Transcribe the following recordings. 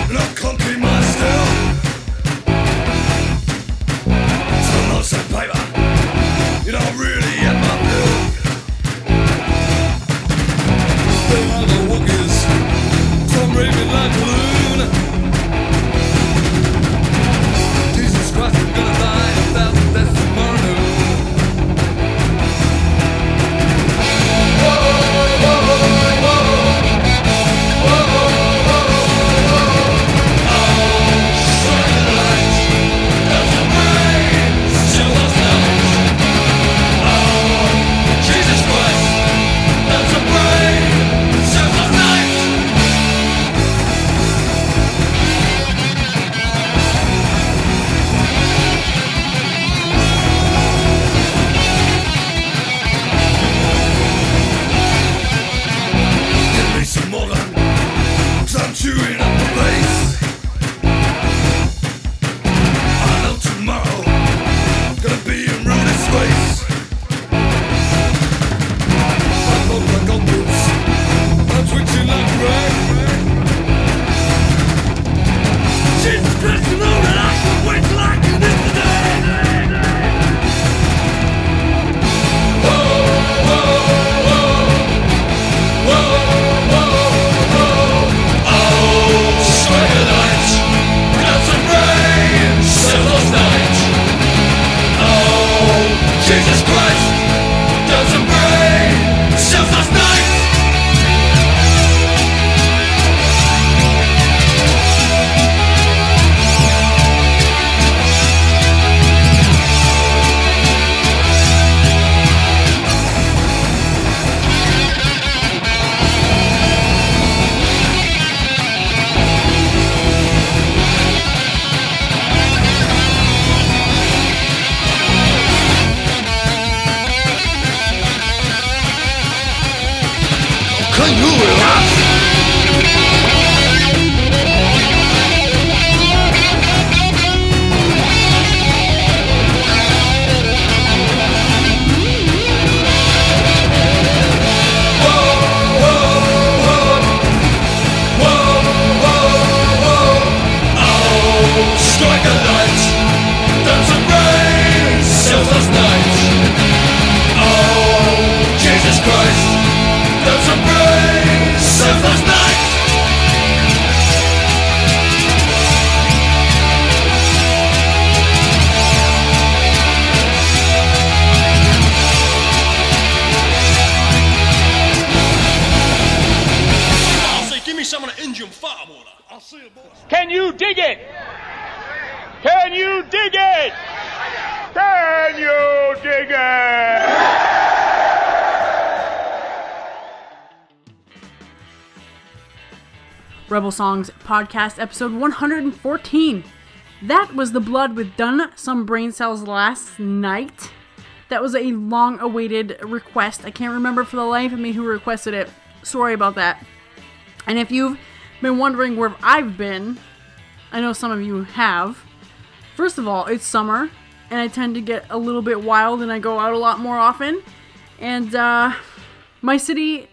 And I'm country man still. So much that paper, you don't really get my bill. They are the Wookiees, some raving like a loon. Jesus Christ, I'm gonna die a thousand deaths tomorrow noon. Chewing up the bass. I know tomorrow gonna be in ruinous space. I look like old boots, I'm twitching like rain. Jesus Christ, you know that I should wait till I can hit the day. Jesus Christ, doesn't bring selfless night. Can you relax? Strike a light, dance and rain, selfless night. Oh, Jesus Christ, dance and rain, selfless night. I'll say, give me some of the Indian firewater. I'll see you, boys. Can you dig it? Can you dig it? Can you dig it? Rebel Songs Podcast, episode 114. That was The Blood with Done Some Brain Cells last night. That was a long-awaited request. I can't remember for the life of me who requested it. Sorry about that. And if you've been wondering where I've been, I know some of you have. First of all, it's summer, and I tend to get a little bit wild, and I go out a lot more often. And my city,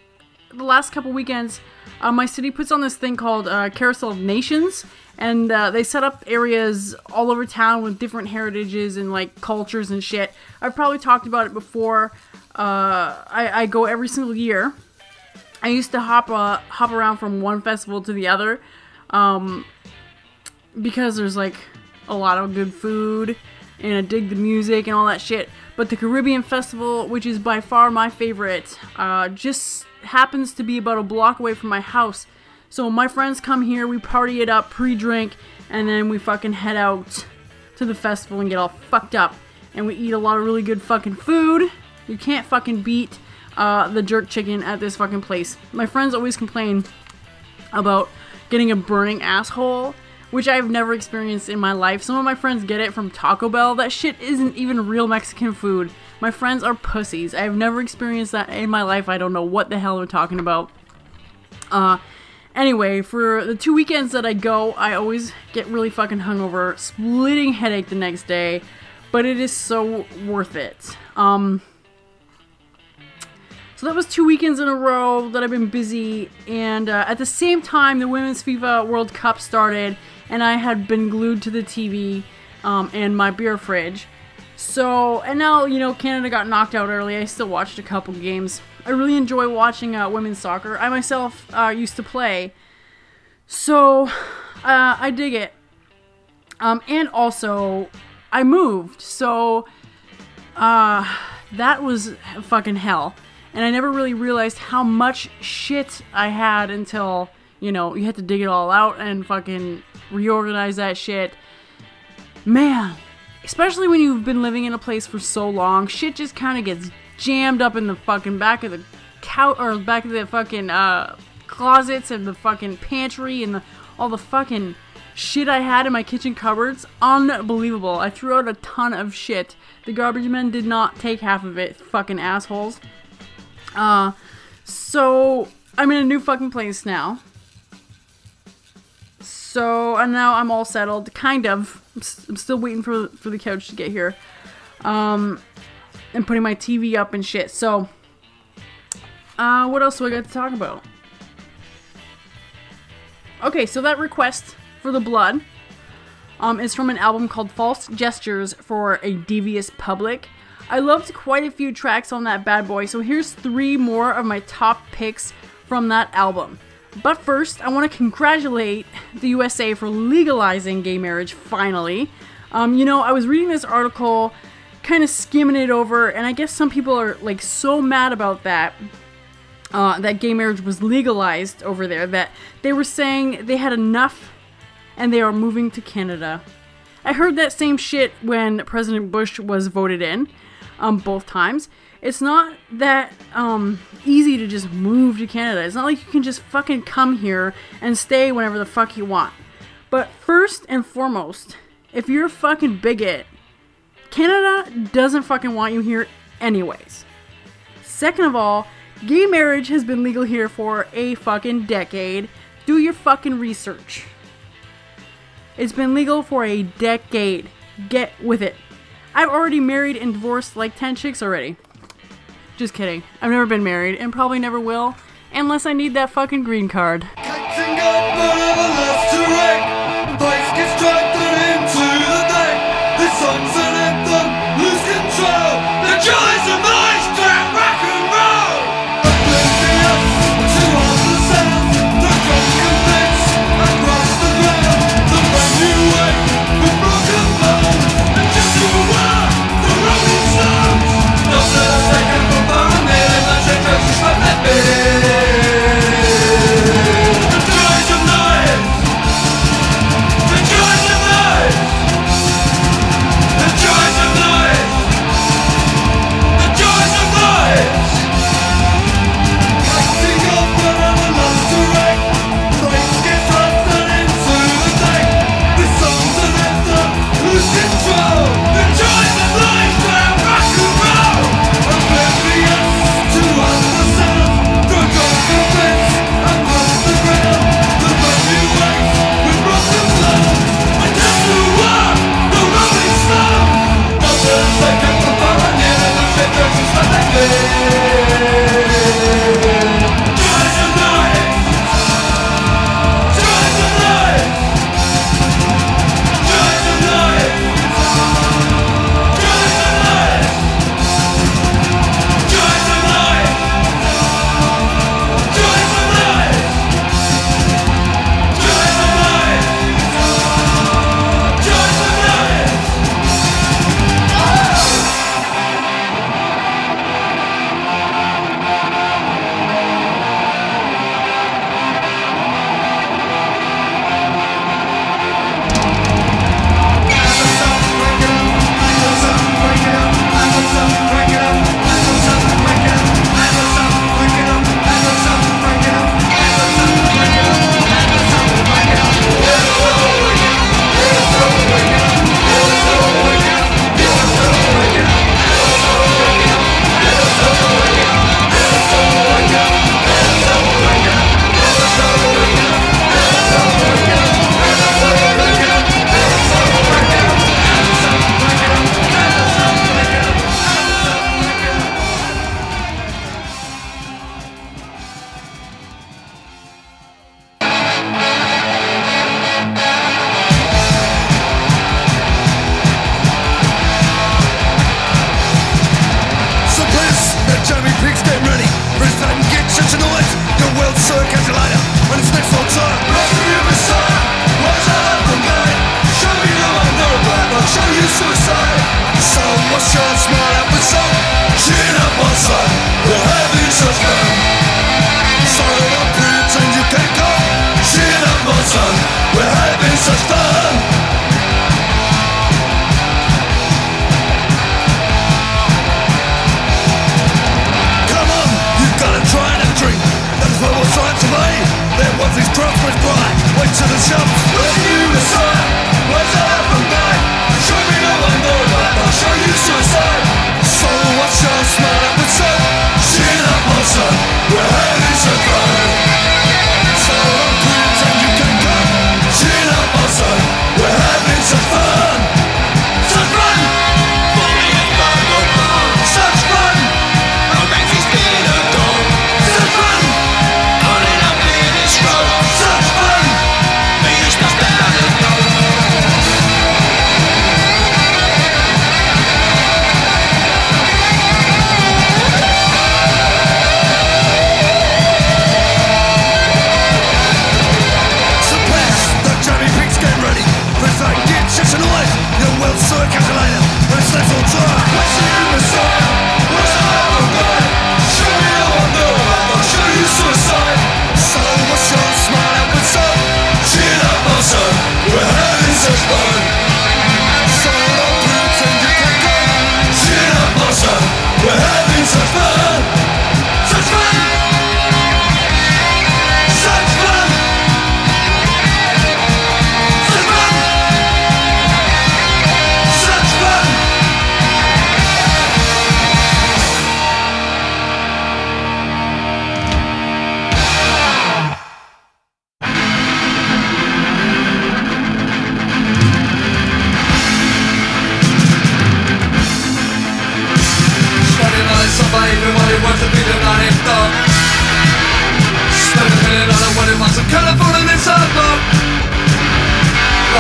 the last couple weekends, my city puts on this thing called Carousel of Nations, and they set up areas all over town with different heritages and like cultures and shit. I've probably talked about it before. I go every single year. I used to hop around from one festival to the other, because there's like a lot of good food, and I dig the music and all that shit. But the Caribbean Festival, which is by far my favorite, just happens to be about a block away from my house. So my friends come here, we party it up, pre-drink, and then we fucking head out to the festival and get all fucked up. And we eat a lot of really good fucking food. You can't fucking beat the jerk chicken at this fucking place. My friends always complain about getting a burning asshole, which I've never experienced in my life. Some of my friends get it from Taco Bell. That shit isn't even real Mexican food. My friends are pussies. I have never experienced that in my life. I don't know what the hell they're talking about. Anyway, for the 2 weekends that I go, I always get really fucking hungover, splitting headache the next day, but it is so worth it. So that was 2 weekends in a row that I've been busy, and at the same time, the Women's FIFA World Cup started, and I had been glued to the TV and my beer fridge. So, and now, you know, Canada got knocked out early. I still watched a couple games. I really enjoy watching women's soccer. I myself used to play, so I dig it. And also, I moved, so that was fucking hell. And I never really realized how much shit I had until, you know, you had to dig it all out and fucking reorganize that shit. Man, especially when you've been living in a place for so long, shit just kind of gets jammed up in the fucking back of the couch, or back of the fucking closets and the fucking pantry and all the fucking shit I had in my kitchen cupboards. Unbelievable. I threw out a ton of shit. The garbage men did not take half of it, fucking assholes. So I'm in a new fucking place now. So, and now I'm all settled, kind of. I'm still waiting for the couch to get here. And putting my TV up and shit. So, what else do I got to talk about? Okay, so that request for the blood is from an album called False Gestures for a Devious Public. I loved quite a few tracks on that bad boy, so here's 3 more of my top picks from that album. But first, I want to congratulate the USA for legalizing gay marriage, finally. You know, I was reading this article, kind of skimming it over, and I guess some people are, like, so mad about that, that gay marriage was legalized over there, that they were saying they had enough and they are moving to Canada. I heard that same shit when President Bush was voted in, both times. It's not that easy to just move to Canada. It's not like you can just fucking come here and stay whenever the fuck you want. But first and foremost, if you're a fucking bigot, Canada doesn't fucking want you here anyways. Second of all, gay marriage has been legal here for a fucking decade. Do your fucking research. It's been legal for a decade. Get with it. I've already married and divorced like 10 chicks already. Just kidding. I've never been married and probably never will, unless I need that fucking green card. Catching up whenever left to wreck. Place gets dragged into the deck. This song's an anthem, lose control. The joys of nice trap rock and roll. Oblivious to all the sound. The drunken bits across the ground. The brand new wave with broken bones. And just who were the Rolling Stones. Not a second before a minute, let's say just from that bit. The joys of night.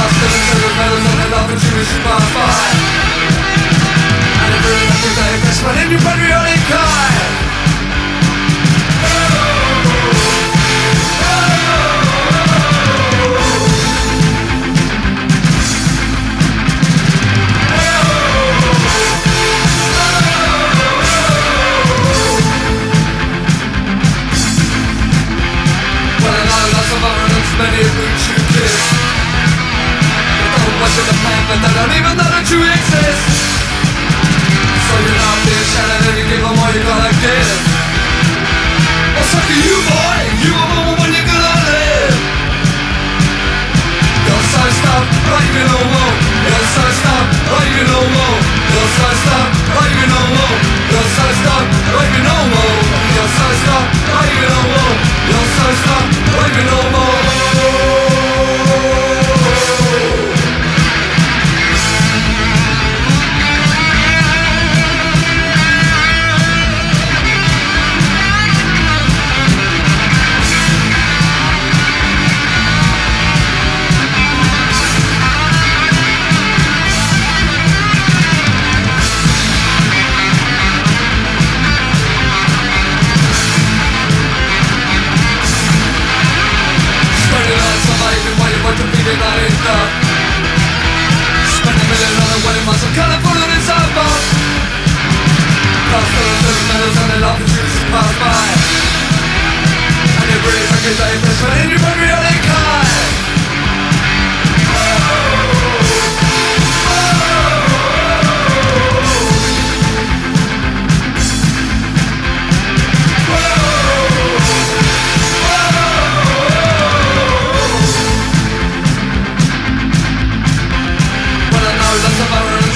Lost in the silver medals and the love that you wish you pass by. And every day that's when in your patriotic kind. Many roots you kiss. They don't watch in the plan, but they don't even know that you exist. So you're not being shattered and you give them all you gotta give. Well, suck at you, boy. You a woman when you're gonna live. You're so stuck, right you no more. You're so stuck, right you no more. You're so stuck, right you no more. You're so stuck, right you no more. You're so stuck, right you no more. You're so stuck, right you no more. Spend $1 million on a wedding months, I'm kinda putting in some box. Lost all the silver medals and the love that you should pass by. And you breathe like a day, but when in your patriotic kind.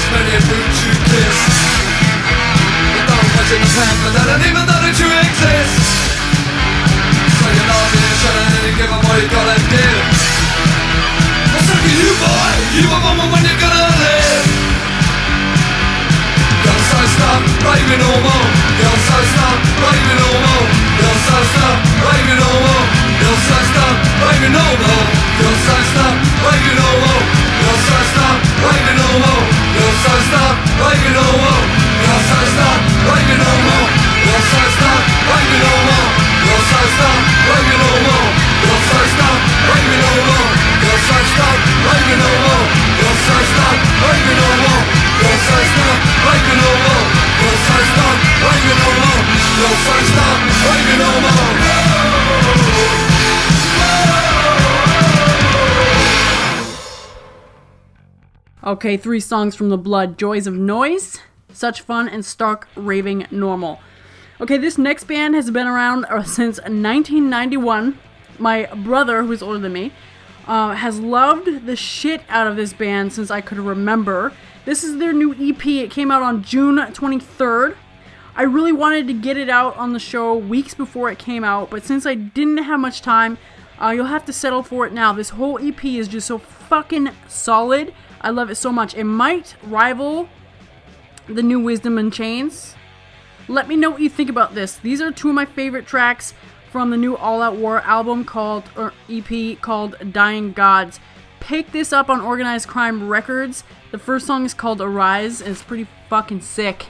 Many roots you kiss. They don't watch in the plan, but they don't even know that you exist. So you're not being shattered and you give them all you gotta give. Well, suck at you, boy. You a woman when you're gonna live. You're so stuck, right you no more. You're so stuck, right you no more. You're so stuck, right you no more. You're so stuck, right you no more. You're so stuck, right you no more. You're so stuck, right you no more. You're so stuck, right you no more. You're so stuck, right you no more. You're so stuck, right you no more. You're so stuck, right you no more. You're so stuck, right you no more. You're so stuck, right you no more. You're so stuck, right you no more. You're so stuck, right you no more. You're so stuck, right you no more. You're so stuck, right you no more. Okay, 3 songs from The Blood. Joys of Noise, Such Fun, and Stark Raving Normal. Okay, this next band has been around since 1991. My brother, who is older than me, has loved the shit out of this band since I could remember. This is their new EP. It came out on June 23rd. I really wanted to get it out on the show weeks before it came out, but since I didn't have much time, you'll have to settle for it now. This whole EP is just so fucking solid. I love it so much. It might rival the new Wisdom in Chains. Let me know what you think about this. These are 2 of my favorite tracks from the new All Out War album EP called Dying Gods. Pick this up on Organized Crime Records. The first song is called Arise, and it's pretty fucking sick.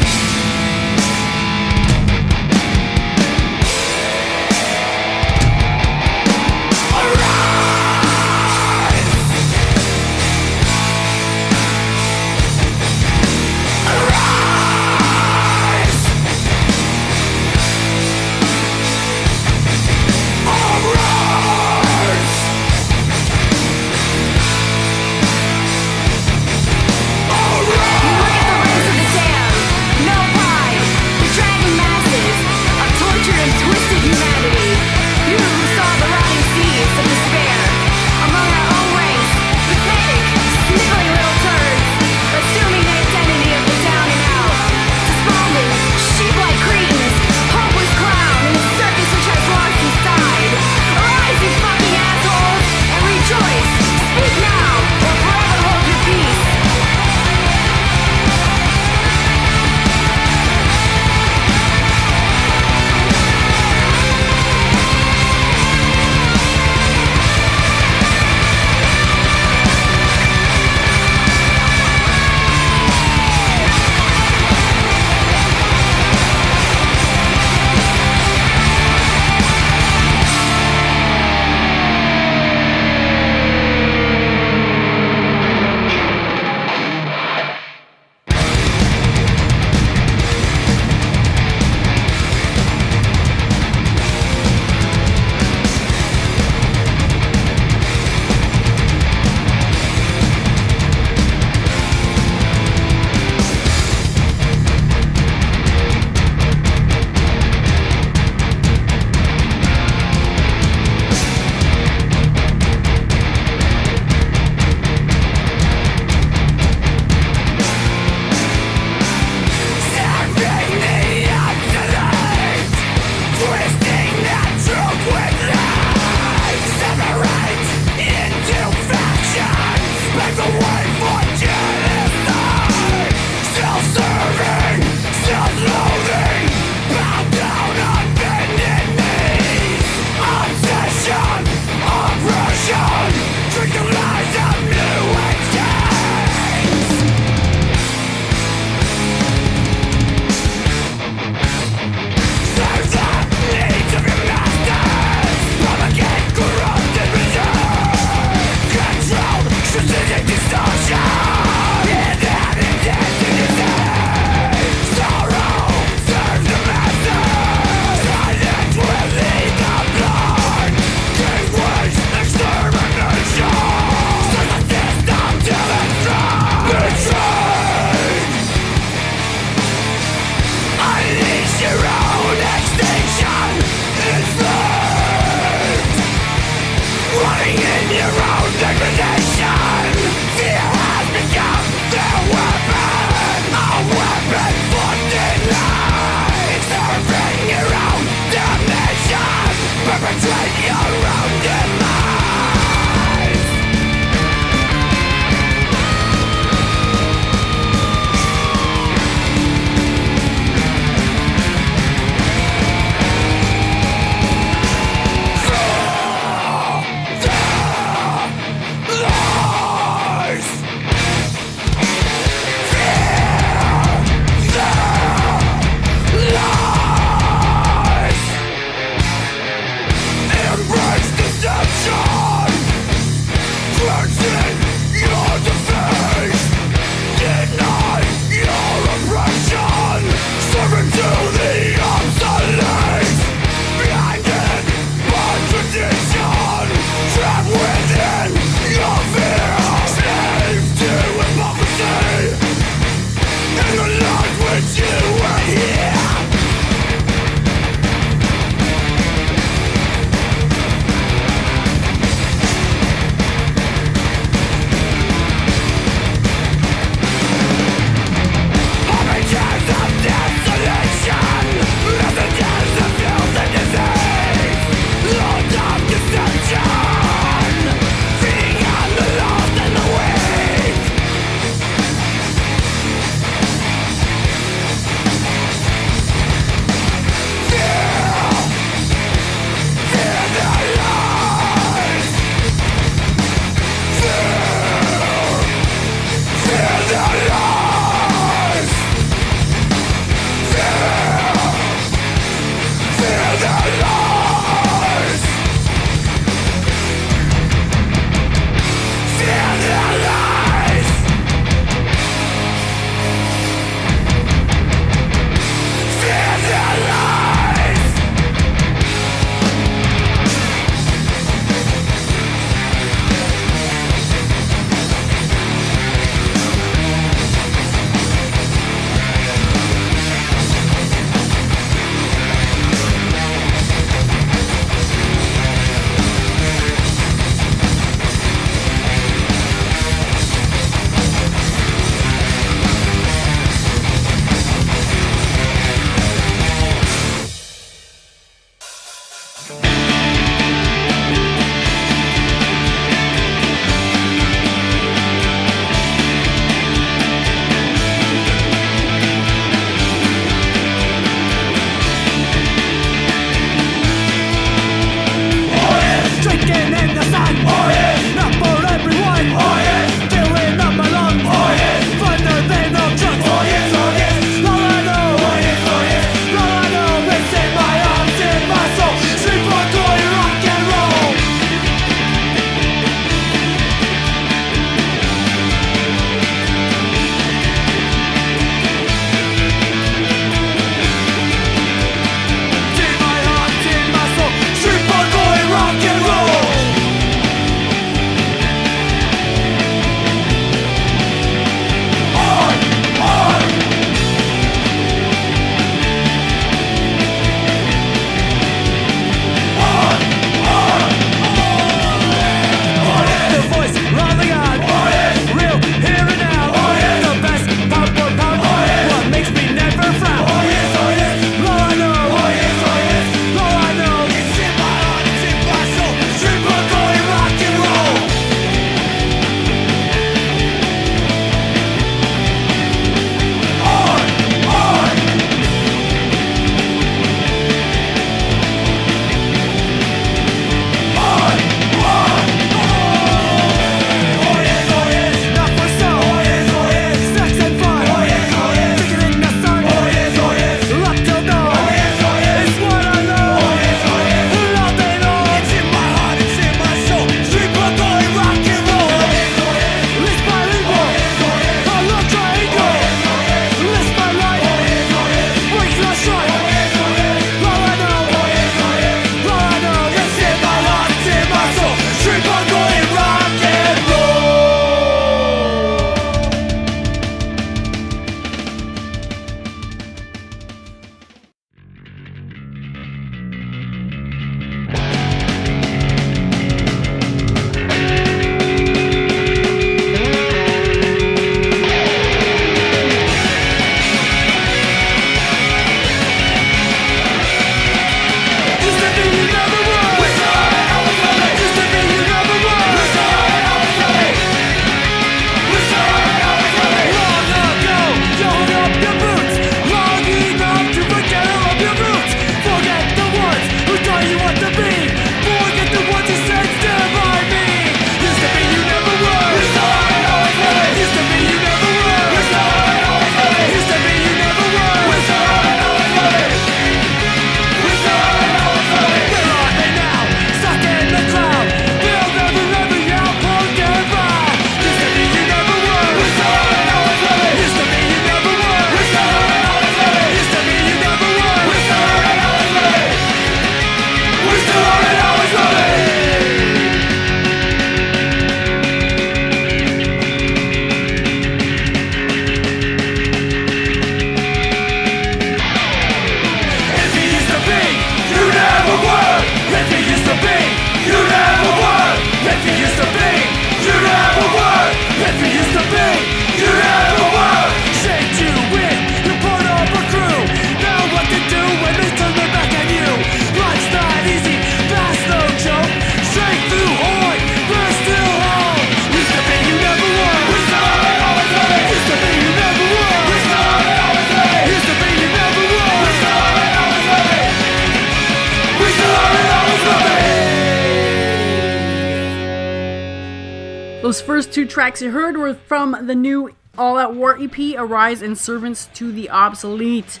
Those first two tracks you heard were from the new All Out War EP, Arise and Servants to the Obsolete.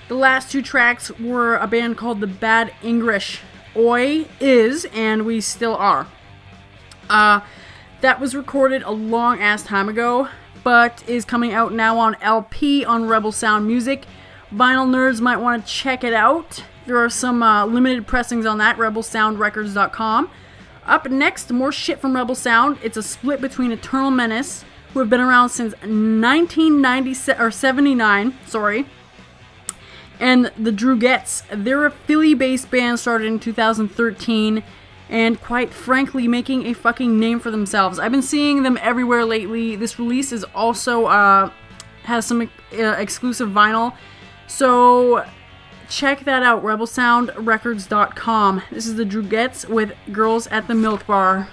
The last two tracks were a band called the Bad English. Oi is, and we still are. That was recorded a long ass time ago, but is coming out now on LP on Rebel Sound Music. Vinyl nerds might want to check it out. There are some limited pressings on that, rebelsoundrecords.com. Up next, more shit from Rebel Sound. It's a split between Eternal Menace, who have been around since 1979, and the Drugettes. They're a Philly-based band started in 2013, and quite frankly, making a fucking name for themselves. I've been seeing them everywhere lately. This release is also has some exclusive vinyl, so check that out, rebelsoundrecords.com. This is the Drugettes with Girls at the Milk Bar.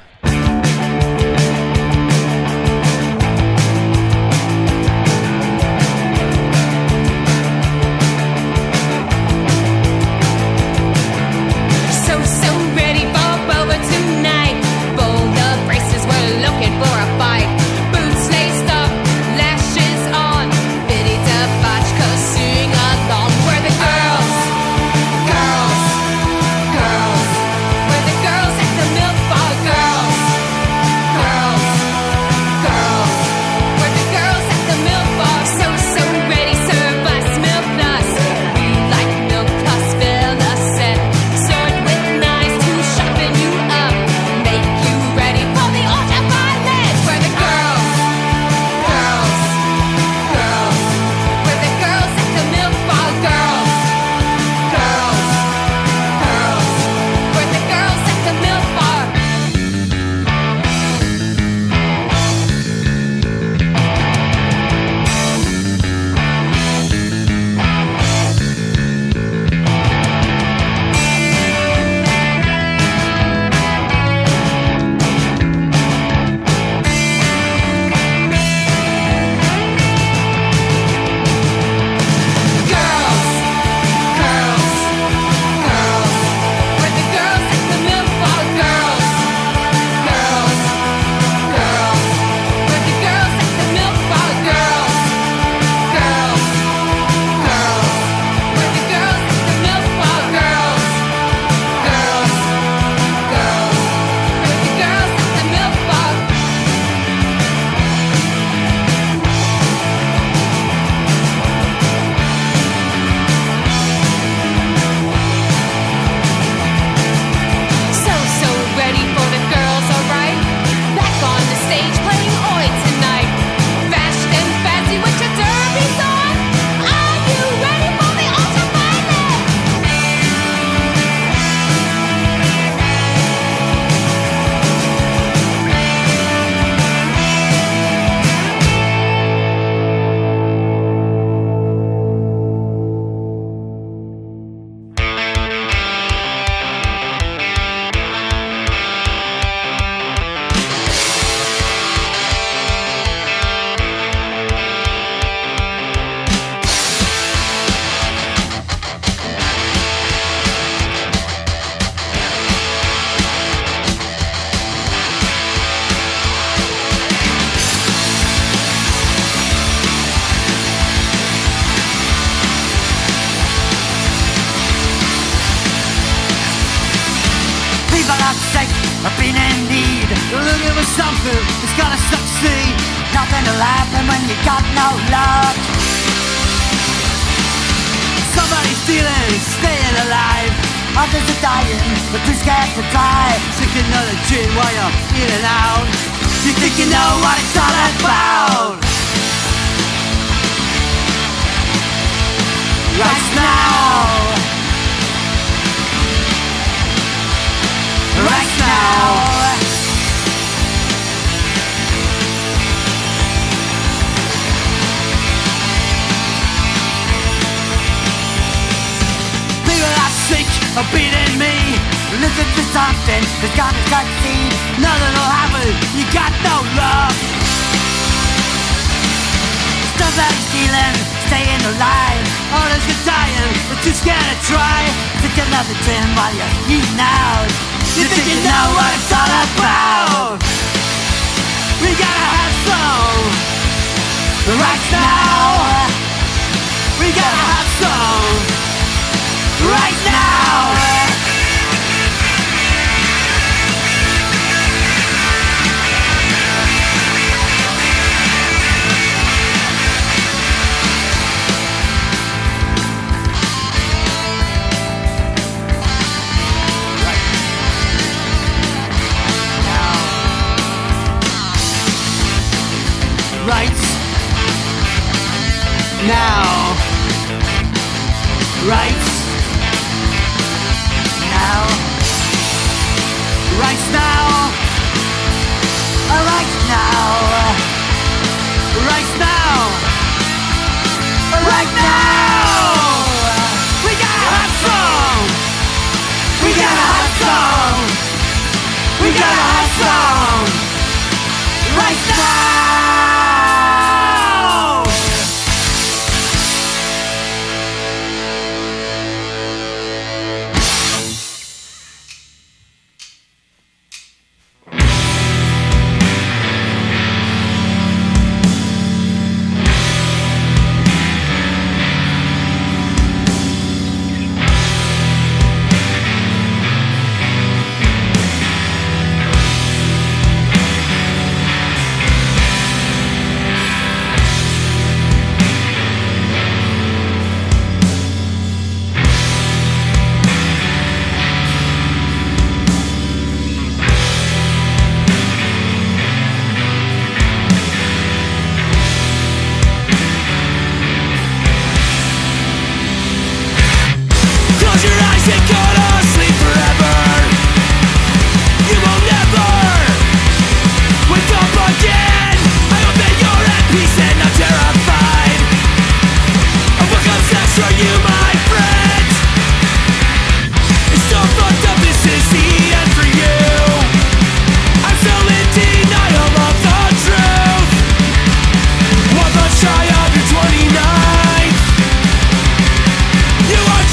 It's gonna succeed. Nothing to laughing when you got no luck. Somebody's stealing, staying alive. Others are dying, but too scared to try. Sick another gin while you're in and out. You think you know what it's all about. Right now. Right now. Are beating me. Listen to something that's gonna succeed. Nothing'll happen, you got no luck. Somebody's stealing, staying alive. Others are dying, but too scared to try. Take another gin while you're eating out. You think you know what it's all about. We gotta have some right now. We gotta have some right now. Right now. Right now. Right now. Right now. Right now. Right now. We gotta have some. We gotta have some. We gotta have some. Right now.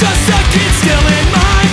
Just a kid still in my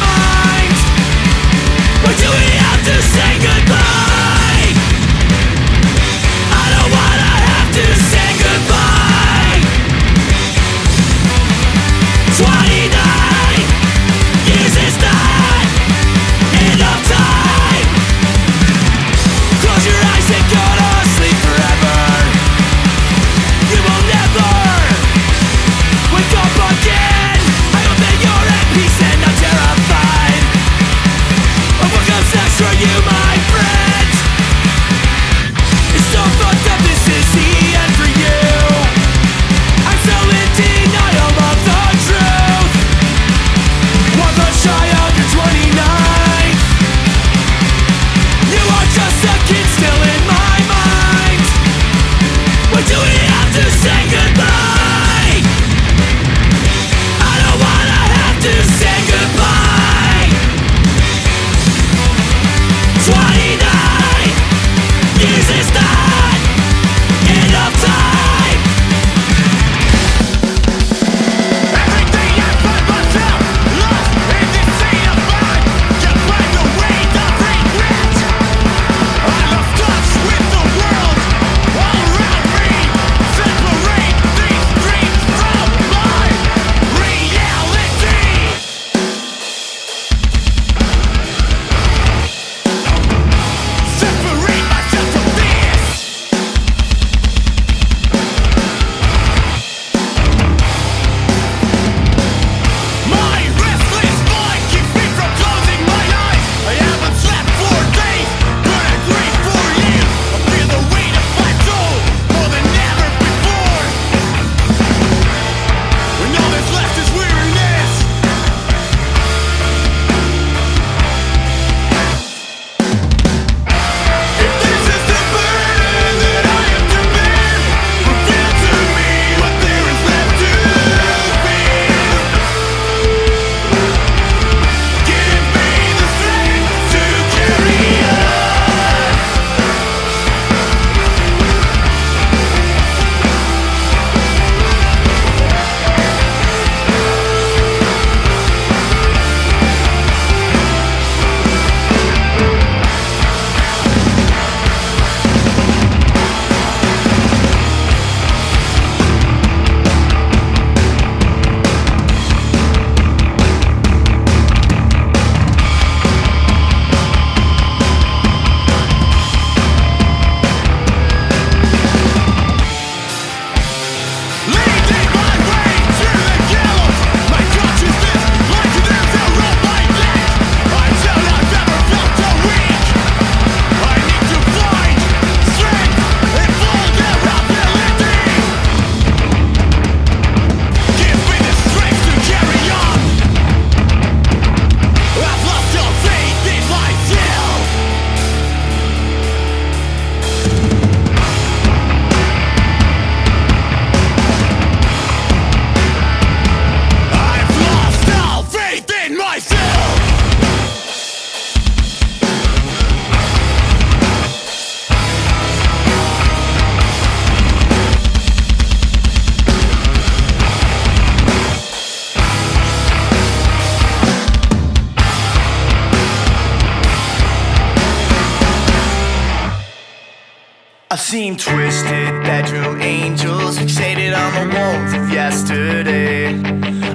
I've seen twisted bedroom angels fixated on the warmth of yesterday.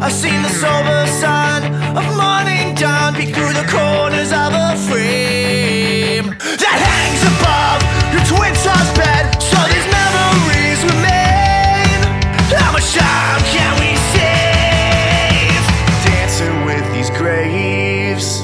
I've seen the sober sun of morning dawn peek through the corners of a frame that hangs above your twin size bed, so these memories remain. How much time can we save dancing with these graves?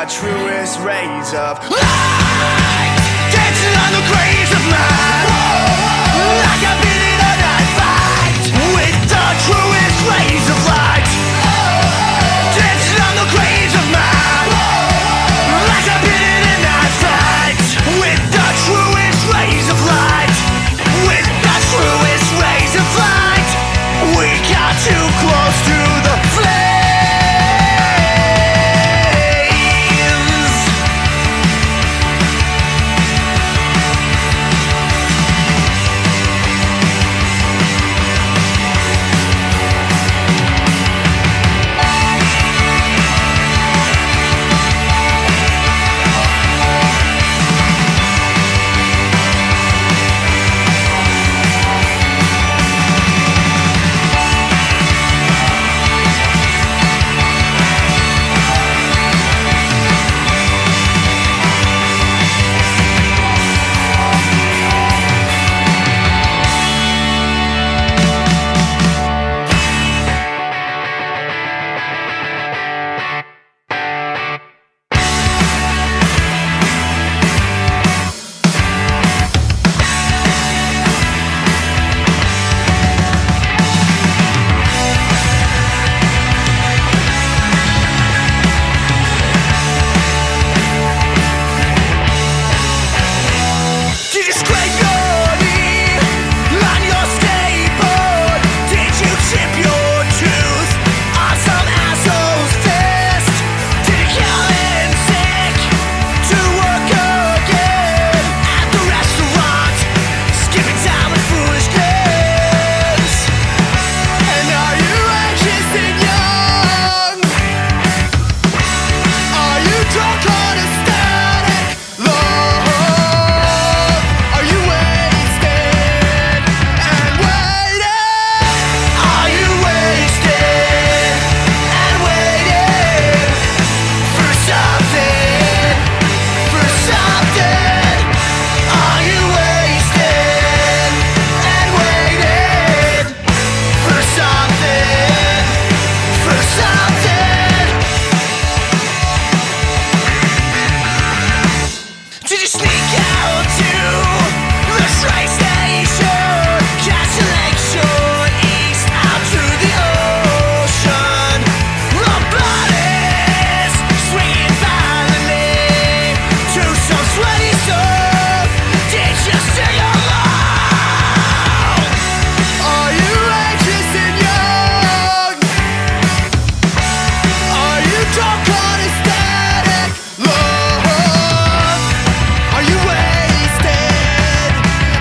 Truest rays of light, dancing on the graves of mine, like I've been in a night fight with the truest rays of light, dancing on the graves of mine, like I've been in a night fight with the truest rays of light, with the truest rays of light. We got too close to the flame.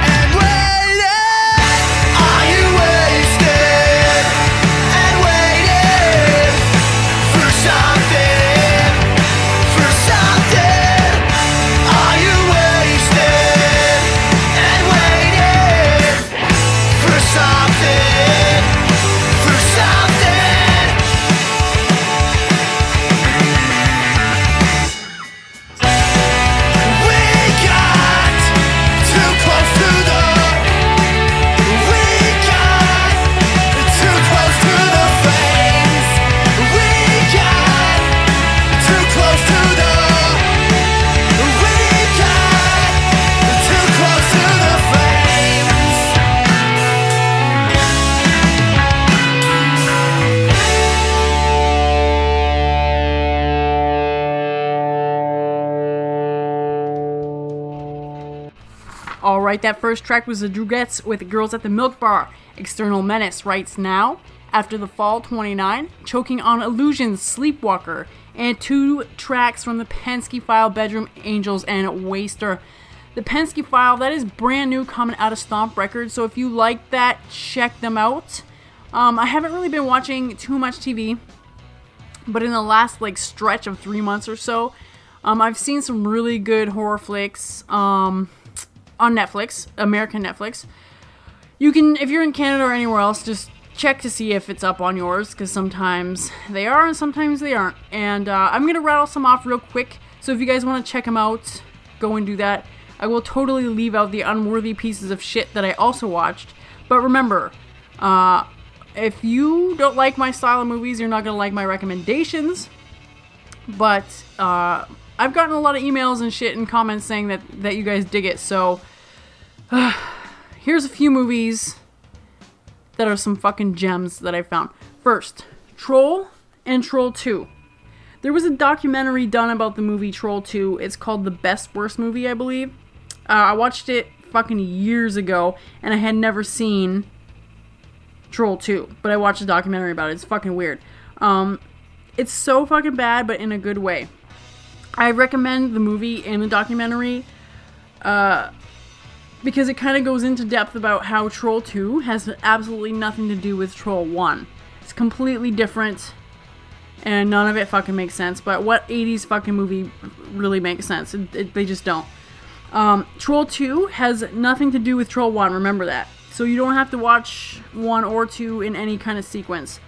And Alright, that first track was the Drugettes with Girls at the Milk Bar. External Menace writes now, After the Fall 29, Choking on Illusions, Sleepwalker, and 2 tracks from the Penske File, Bedroom Angels, and Waster. The Penske File, that is brand new, coming out of Stomp Records, so if you like that, check them out. I haven't really been watching too much TV, but in the last stretch of 3 months or so, I've seen some really good horror flicks on Netflix, American Netflix. You can, if you're in Canada or anywhere else, just check to see if it's up on yours, because sometimes they are and sometimes they aren't. And I'm going to rattle some off real quick, so if you guys want to check them out, go and do that. I will totally leave out the unworthy pieces of shit that I also watched. But remember, if you don't like my style of movies, you're not going to like my recommendations. But I've gotten a lot of emails and shit and comments saying that you guys dig it. So here's a few movies that are some fucking gems that I found. First, Troll and Troll 2. There was a documentary done about the movie Troll 2. It's called The Best Worst Movie, I believe. I watched it fucking years ago, and I had never seen Troll 2, but I watched a documentary about it. It's fucking weird. It's so fucking bad, but in a good way. I recommend the movie and the documentary because it kind of goes into depth about how Troll 2 has absolutely nothing to do with Troll 1. It's completely different, and none of it fucking makes sense. But what 80s fucking movie really makes sense? They just don't. Troll 2 has nothing to do with Troll 1, remember that. So you don't have to watch 1 or 2 in any kind of sequence.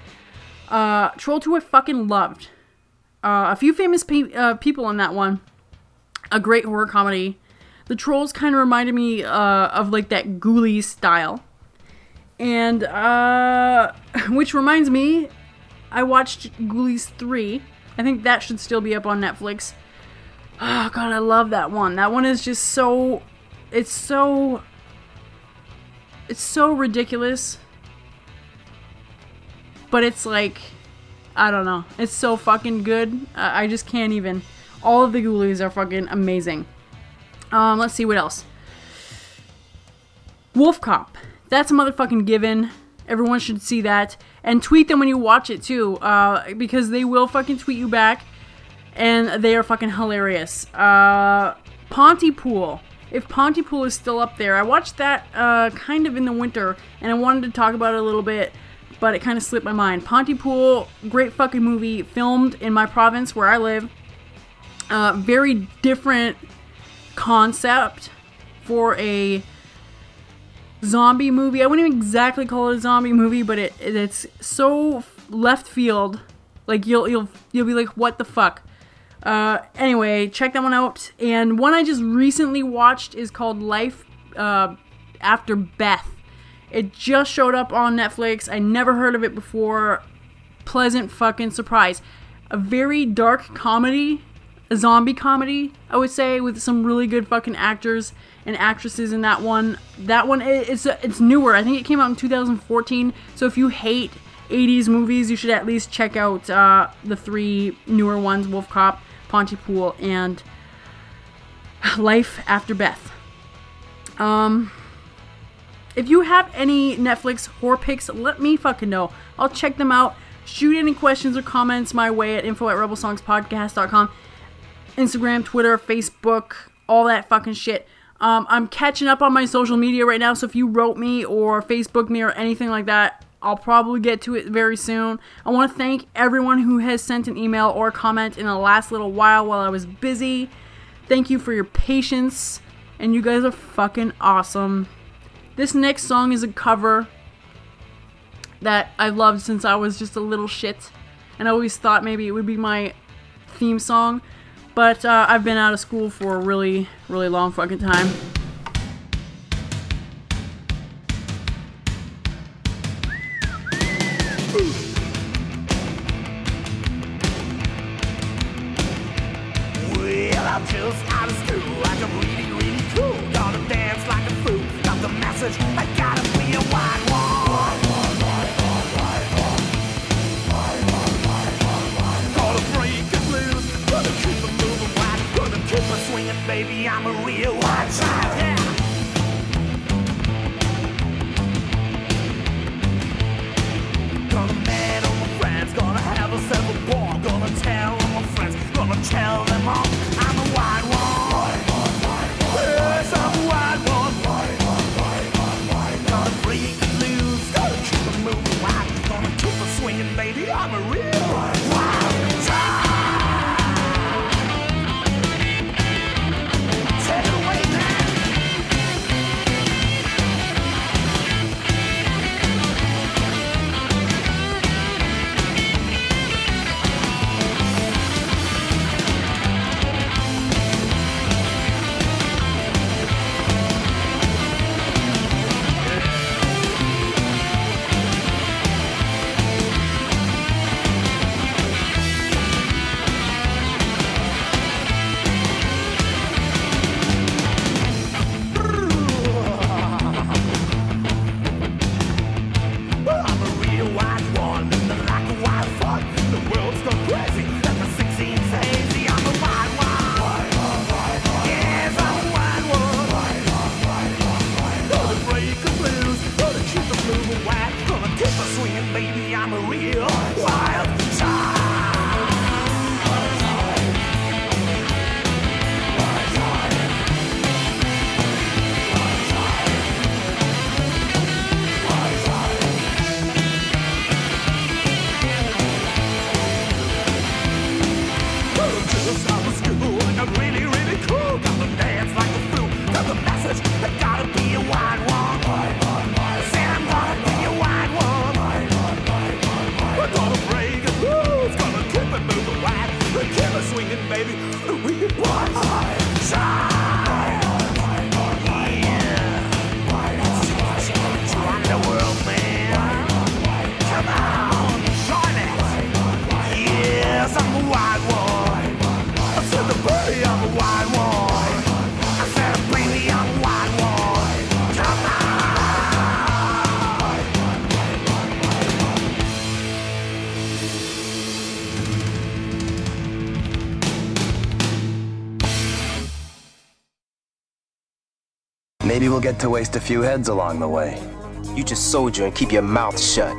Troll 2 I fucking loved. A few famous people in that one. A great horror comedy. The trolls kind of reminded me of that Ghoulies style. And, which reminds me, I watched Ghoulies 3. I think that should still be up on Netflix. Oh god, I love that one. That one is just so... It's so ridiculous. But it's I don't know. It's so fucking good. I just can't even. All of the Ghoulies are fucking amazing. Let's see what else. Wolf Cop. That's a motherfucking given. Everyone should see that. And tweet them when you watch it too. Because they will fucking tweet you back. And they are fucking hilarious. Pontypool. If Pontypool is still up there. I watched that kind of in the winter. And I wanted to talk about it a little bit. But it kind of slipped my mind. Pontypool, great fucking movie. Filmed in my province where I live. Very different concept for a zombie movie. I wouldn't exactly call it a zombie movie, but it's so left field. You'll be like, what the fuck? Anyway, check that one out. And one I just recently watched is called Life After Beth. It just showed up on Netflix. I never heard of it before. Pleasant fucking surprise. A very dark comedy. A zombie comedy, I would say, with some really good fucking actors and actresses in that one. That one, it's newer. I think it came out in 2014. So if you hate 80s movies, you should at least check out the 3 newer ones. Wolf Cop, Pontypool, and Life After Beth. If you have any Netflix horror picks, let me fucking know. I'll check them out. Shoot any questions or comments my way at info@rebelsongspodcast.com. Instagram, Twitter, Facebook, all that fucking shit. I'm catching up on my social media right now, so if you wrote me or Facebook me or anything like that, I'll probably get to it very soon. I want to thank everyone who has sent an email or comment in the last little while I was busy. Thank you for your patience, and you guys are fucking awesome. This next song is a cover that I've loved since I was just a little shit, and I always thought maybe it would be my theme song, but I've been out of school for a really, really long fucking time. Well, I'm just out of school, like I'm really, really cool. Gonna dance like a fool, got the message, I gotta be a white one. Gonna break it loose, gonna keep it moving wide, gonna keep it swinging, baby, I'm a real white child, yeah. Maybe we'll get to waste a few heads along the way. You just soldier and keep your mouth shut.